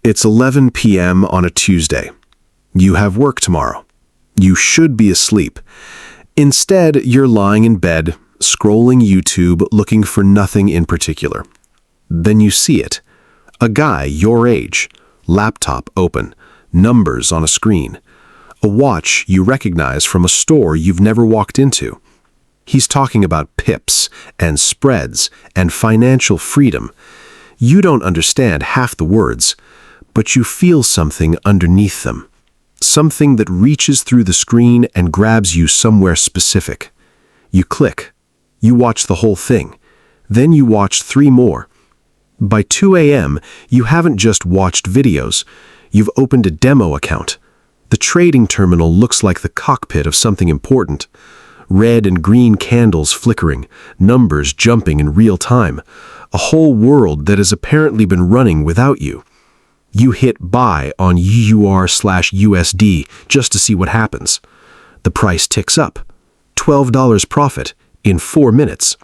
It's 11 p.m. on a Tuesday. You have work tomorrow. You should be asleep. Instead, you're lying in bed, scrolling YouTube, looking for nothing in particular. Then you see it. A guy your age, laptop open, numbers on a screen. A watch you recognize from a store you've never walked into. He's talking about pips and spreads and financial freedom. You don't understand half the words, but you feel something underneath them. Something that reaches through the screen and grabs you somewhere specific. You click. You watch the whole thing. Then you watch 3 more. By 2 a.m., you haven't just watched videos. You've opened a demo account. The trading terminal looks like the cockpit of something important. Red and green candles flickering, numbers jumping in real time. A whole world that has apparently been running without you. You hit buy on UR/USD just to see what happens. The price ticks up. $12 profit in 4 minutes.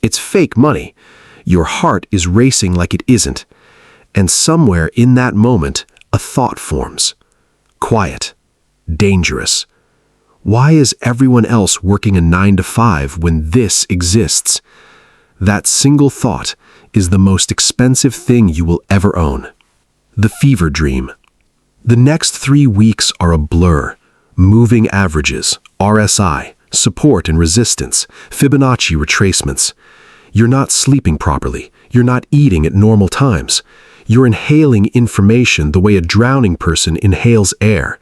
It's fake money. Your heart is racing like it isn't. And somewhere in that moment, a thought forms. Quiet. Dangerous. Why is everyone else working a 9 to 5 when this exists? That single thought is the most expensive thing you will ever own. The fever dream. The next 3 weeks are a blur. Moving averages, RSI, support and resistance, Fibonacci retracements. You're not sleeping properly. You're not eating at normal times. You're inhaling information the way a drowning person inhales air.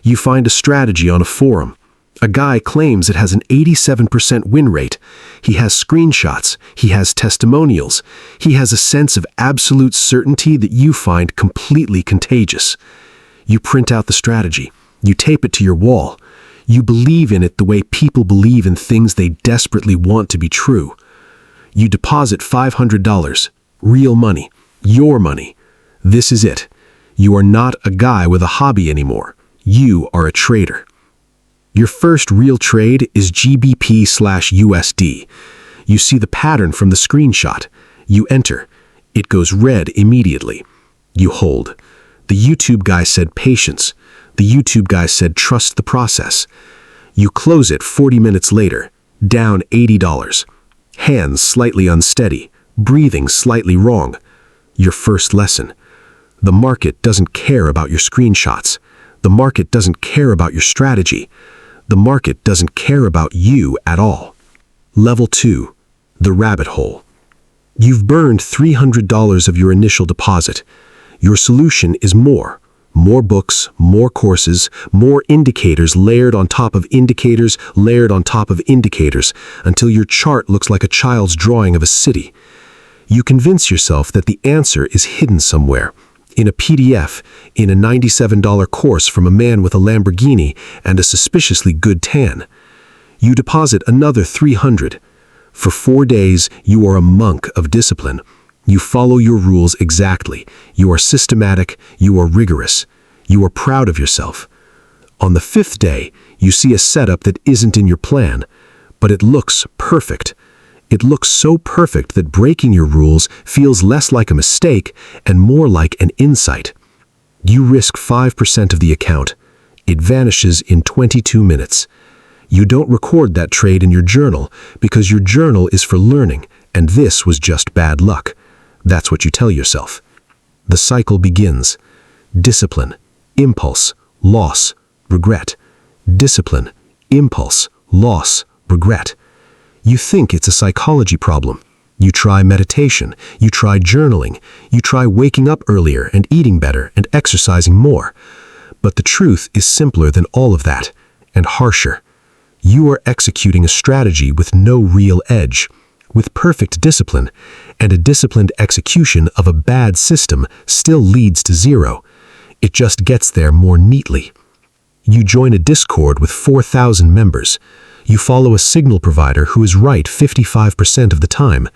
You find a strategy on a forum. A guy claims it has an 87% win rate. He has screenshots. He has testimonials. He has a sense of absolute certainty that you find completely contagious. You print out the strategy. You tape it to your wall. You believe in it the way people believe in things they desperately want to be true. You deposit $500. Real money. Your money. This is it. You are not a guy with a hobby anymore. You are a trader. Your first real trade is GBP/USD. You see the pattern from the screenshot. You enter. It goes red immediately. You hold. The YouTube guy said patience. The YouTube guy said trust the process. You close it 40 minutes later, down $80. Hands slightly unsteady, breathing slightly wrong. Your first lesson. The market doesn't care about your screenshots. The market doesn't care about your strategy. The market doesn't care about you at all. Level 2. The rabbit hole. You've burned $300 of your initial deposit. Your solution is more. More books, more courses, more indicators layered on top of indicators, layered on top of indicators, until your chart looks like a child's drawing of a city. You convince yourself that the answer is hidden somewhere. In a PDF, in a $97 course from a man with a Lamborghini and a suspiciously good tan. You deposit another $300. For 4 days, you are a monk of discipline. You follow your rules exactly. You are systematic. You are rigorous. You are proud of yourself. On the 5th day, you see a setup that isn't in your plan, but it looks perfect. It looks so perfect that breaking your rules feels less like a mistake and more like an insight. You risk 5% of the account. It vanishes in 22 minutes. You don't record that trade in your journal because your journal is for learning, and this was just bad luck. That's what you tell yourself. The cycle begins. Discipline, impulse, loss, regret. Discipline, impulse, loss, regret. You think it's a psychology problem. You try meditation, you try journaling, you try waking up earlier and eating better and exercising more. But the truth is simpler than all of that, and harsher. You are executing a strategy with no real edge, with perfect discipline, and a disciplined execution of a bad system still leads to zero. It just gets there more neatly. You join a Discord with 4,000 members. You follow a signal provider who is right 55% of the time.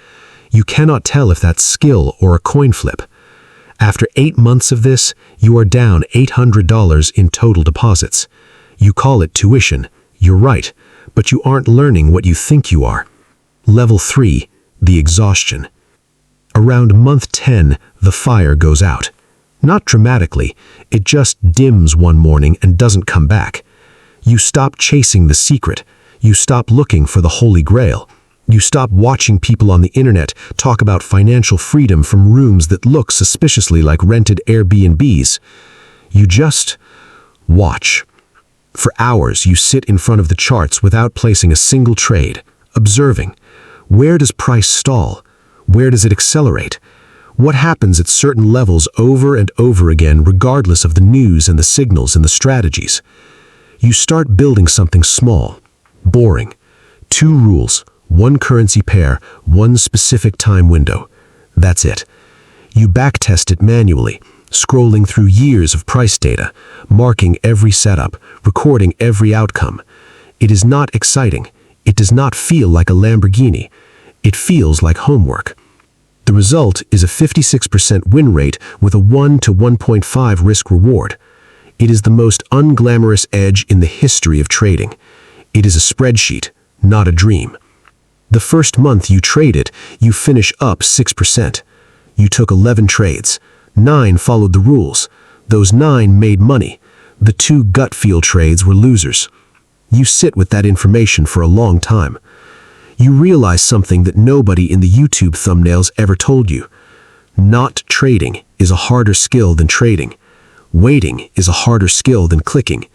You cannot tell if that's skill or a coin flip. After 8 months of this, you are down $800 in total deposits. You call it tuition. You're right, but you aren't learning what you think you are. Level 3, the exhaustion. Around month 10, the fire goes out. Not dramatically, it just dims one morning and doesn't come back. You stop chasing the secret. You stop looking for the Holy Grail. You stop watching people on the internet talk about financial freedom from rooms that look suspiciously like rented Airbnbs. You just watch. For hours, you sit in front of the charts without placing a single trade, observing. Where does price stall? Where does it accelerate? What happens at certain levels over and over again, regardless of the news and the signals and the strategies? You start building something small, boring. 2 rules, 1 currency pair, 1 specific time window. That's it. You backtest it manually, scrolling through years of price data, marking every setup, recording every outcome. It is not exciting. It does not feel like a Lamborghini. It feels like homework. The result is a 56% win rate with a 1 to 1.5 risk reward. It is the most unglamorous edge in the history of trading. It is a spreadsheet, not a dream. The first month you trade it, you finish up 6%. You took 11 trades. 9 followed the rules. Those 9 made money. The 2 gut feel trades were losers. You sit with that information for a long time. You realize something that nobody in the YouTube thumbnails ever told you. Not trading is a harder skill than trading. Waiting is a harder skill than clicking.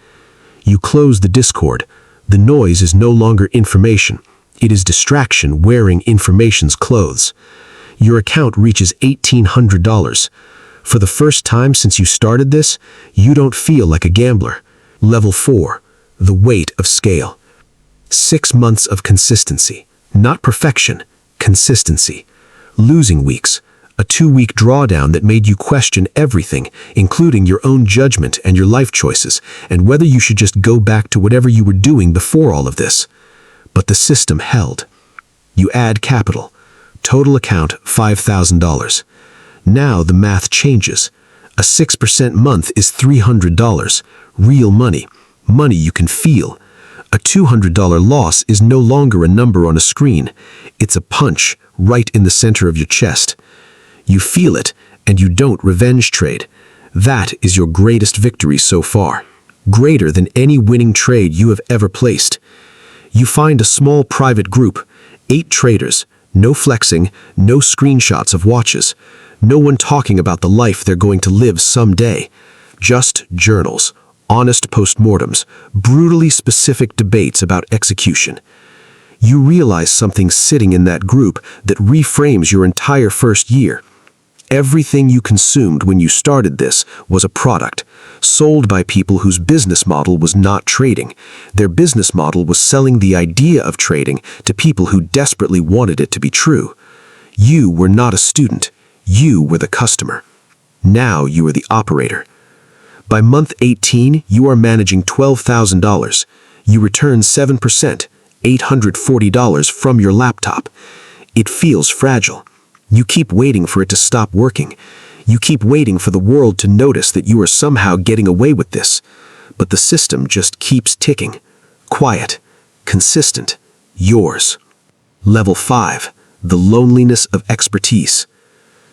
You close the Discord. The noise is no longer information. It is distraction wearing information's clothes. Your account reaches $1,800. For the first time since you started this, you don't feel like a gambler. Level 4, the weight of scale. 6 months of consistency. Not perfection, consistency. Losing weeks, a 2-week drawdown that made you question everything, including your own judgment and your life choices, and whether you should just go back to whatever you were doing before all of this. But the system held. You add capital. Total account, $5,000. Now the math changes. A 6% month is $300. Real money. Money you can feel. A $200 loss is no longer a number on a screen. It's a punch right in the center of your chest. You feel it, and you don't revenge trade. That is your greatest victory so far. Greater than any winning trade you have ever placed. You find a small private group, 8 traders, no flexing, no screenshots of watches, no one talking about the life they're going to live someday. Just journals. Honest postmortems, brutally specific debates about execution. You realize something sitting in that group that reframes your entire first year. Everything you consumed when you started this was a product, sold by people whose business model was not trading. Their business model was selling the idea of trading to people who desperately wanted it to be true. You were not a student. You were the customer. Now you are the operator. By month 18, you are managing $12,000. You return 7%, $840 from your laptop. It feels fragile. You keep waiting for it to stop working. You keep waiting for the world to notice that you are somehow getting away with this. But the system just keeps ticking. Quiet, consistent, yours. Level 5, the loneliness of expertise.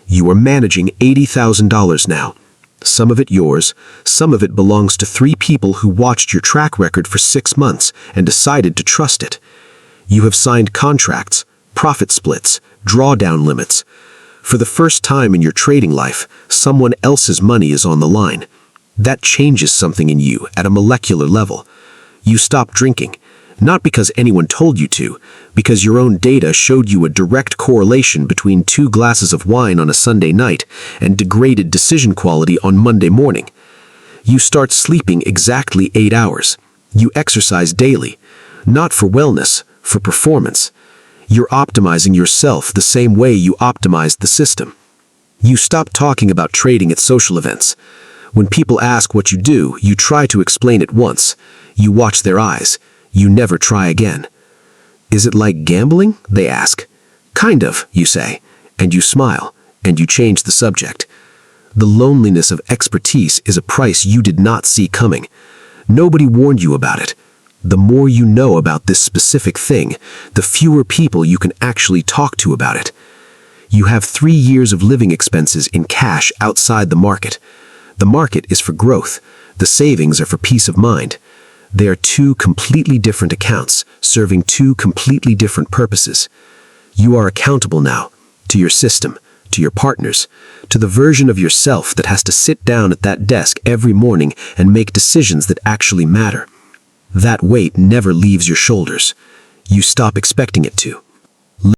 You are managing $80,000 now. Some of it yours, some of it belongs to 3 people who watched your track record for 6 months and decided to trust it. You have signed contracts, profit splits, drawdown limits. For the first time in your trading life, someone else's money is on the line. That changes something in you at a molecular level. You stop drinking, not because anyone told you to, because your own data showed you a direct correlation between 2 glasses of wine on a Sunday night and degraded decision quality on Monday morning. You start sleeping exactly 8 hours. You exercise daily, not for wellness, for performance. You're optimizing yourself the same way you optimized the system. You stop talking about trading at social events. When people ask what you do, you try to explain it once. You watch their eyes. You never try again. Is it like gambling? They ask. Kind of, you say, and you smile, and you change the subject. The loneliness of expertise is a price you did not see coming. Nobody warned you about it. The more you know about this specific thing, the fewer people you can actually talk to about it. You have 3 years of living expenses in cash outside the market. The market is for growth. The savings are for peace of mind. They are two completely different accounts, serving two completely different purposes. You are accountable now, to your system, to your partners, to the version of yourself that has to sit down at that desk every morning and make decisions that actually matter. That weight never leaves your shoulders. You stop expecting it to.